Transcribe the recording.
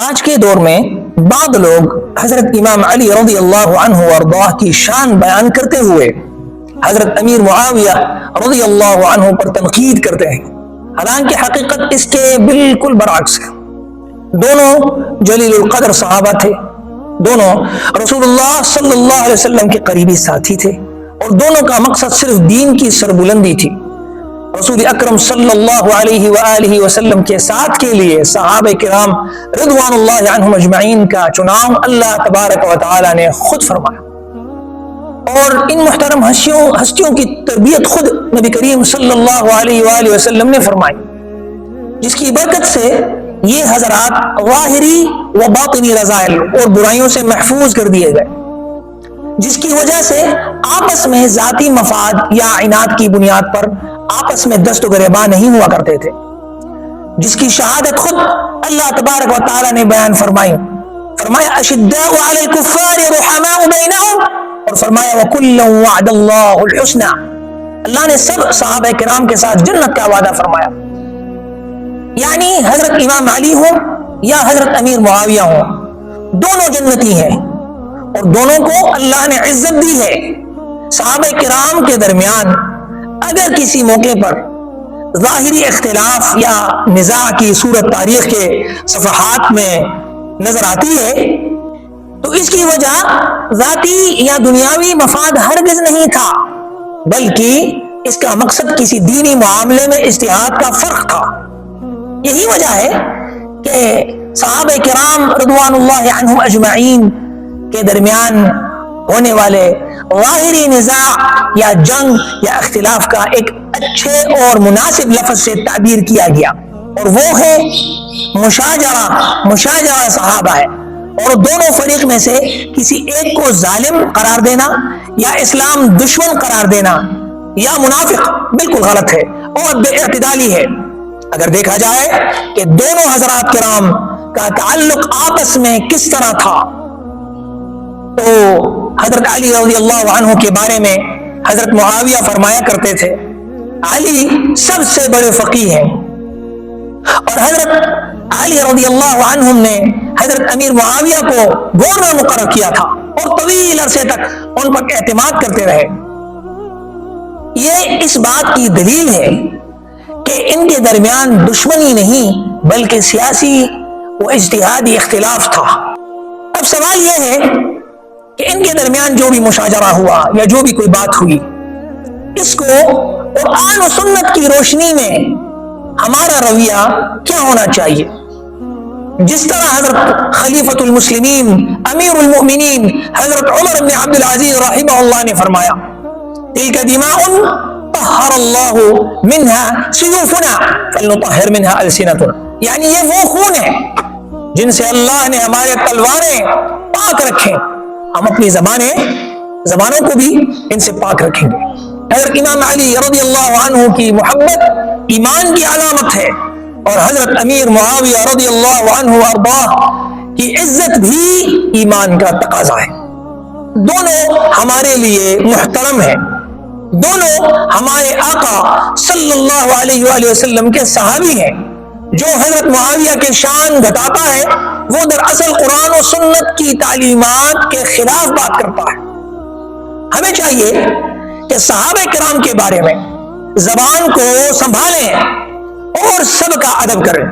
آج کے دور میں بعض لوگ حضرت امام علی رضی اللہ عنہ وارضاہ کی شان بیان کرتے ہوئے حضرت امیر معاویہ رضی اللہ عنہ پر تنقید کرتے ہیں، حالانکہ حقیقت اس کے بالکل برعکس ہے۔ دونوں جلیل القدر صحابہ تھے، دونوں رسول اللہ صلی اللہ علیہ وسلم کے قریبی ساتھی تھے، اور دونوں کا مقصد صرف دین کی سربلندی تھی۔ رسول اکرم صلی اللہ علیہ وآلہ وسلم کے ساتھ کے لیے صحابہ کرام رضوان اللہ عنہم اجمعین کا چناؤ اللہ تبارک و تعالی نے خود فرمایا، اور ان محترم ہستیوں کی تربیت خود نبی کریم صلی اللہ علیہ وآلہ وسلم نے فرمائی، جس کی برکت سے یہ حضرات ظاہری و باطنی رذائل اور برائیوں سے محفوظ کر دیے گئے، جس کی وجہ سے آپس میں ذاتی مفاد یا عناد کی بنیاد پر آپس میں دست و گریباں نہیں ہوا کرتے تھے، جس کی شہادت خود اللہ تبارک و تعالی نے بیان فرمایا اشداء علی الکفار رحماء بینہم، اور فرمایا وَكُلًّا وَعْدَ اللَّهُ الْحُسْنَى، اللہ نے سب صحابہ کرام کے ساتھ جنت کا وعدہ فرمایا۔ یعنی حضرت امام علی ہوں یا حضرت امیر معاویہ ہوں، دونوں جنتی ہیں اور دونوں کو اللہ نے عزت دی ہے۔ صحابہ کرام کے درمیان اگر کسی موقع پر ظاہری اختلاف یا نزاع کی صورت تاریخ کے صفحات میں نظر آتی ہے تو اس کی وجہ ذاتی یا دنیاوی مفاد ہرگز نہیں تھا، بلکہ اس کا مقصد کسی دینی معاملے میں اجتہاد کا فرق تھا۔ یہی وجہ ہے کہ صحابہ کرام رضوان اللہ عنہم اجمعین کے درمیان ہونے والے ظاہری نزاع یا جنگ یا اختلاف کا ایک اچھے اور مناسب لفظ سے تعبیر کیا گیا، اور وہ ہے مشاجرہ صحابہ ہے، اور دونوں فریق میں سے کسی ایک کو ظالم قرار دینا یا اسلام دشمن قرار دینا یا منافق بالکل غلط ہے اور بے اعتدالی ہے۔ اگر دیکھا جائے کہ دونوں حضرات کرام کا تعلق آپس میں کس طرح تھا، تو حضرت علی رضی اللہ عنہ کے بارے میں حضرت معاویہ فرمایا کرتے تھے علی سب سے بڑے فقیہ ہیں، اور حضرت علی رضی اللہ عنہم نے حضرت امیر معاویہ کو گورنر مقرر کیا تھا اور طویل عرصے تک ان پر اعتماد کرتے رہے۔ یہ اس بات کی دلیل ہے کہ ان کے درمیان دشمنی نہیں بلکہ سیاسی و اجتہادی اختلاف تھا۔ اب سوال یہ ہے کہ ان کے درمیان جو بھی مشاجرہ ہوا یا جو بھی کوئی بات ہوئی، اس کو قرآن و سنت کی روشنی میں ہمارا رویہ کیا ہونا چاہیے؟ جس طرح حضرت خلیفۃ المسلمین امیر المؤمنین حضرت عمر بن عبد العزیز رحمہ اللہ نے فرمایا تلک دماء طہر اللہ منها سیوفنا فلنطہر منها السنتنا، یعنی یہ وہ خون ہے جن سے اللہ نے ہمارے تلواریں پاک رکھیں، ہم اپنی زبانوں کو بھی ان سے پاک رکھیں گے۔ حضرت امام علی رضی اللہ عنہ کی محبت ایمان کی علامت ہے، اور حضرت امیر معاویہ رضی اللہ عنہ وارضاہ کی عزت بھی ایمان کا تقاضا ہے۔ دونوں ہمارے لیے محترم ہیں، دونوں ہمارے آقا صلی اللہ علیہ وآلہ وسلم کے صحابی ہیں۔ جو حضرت معاویہ کے شان گھٹاتا ہے وہ دراصل قرآن و سنت کی تعلیمات کے خلاف بات کرتا ہے۔ ہمیں چاہیے کہ صحابہ کرام کے بارے میں زبان کو سنبھالیں اور سب کا ادب کریں۔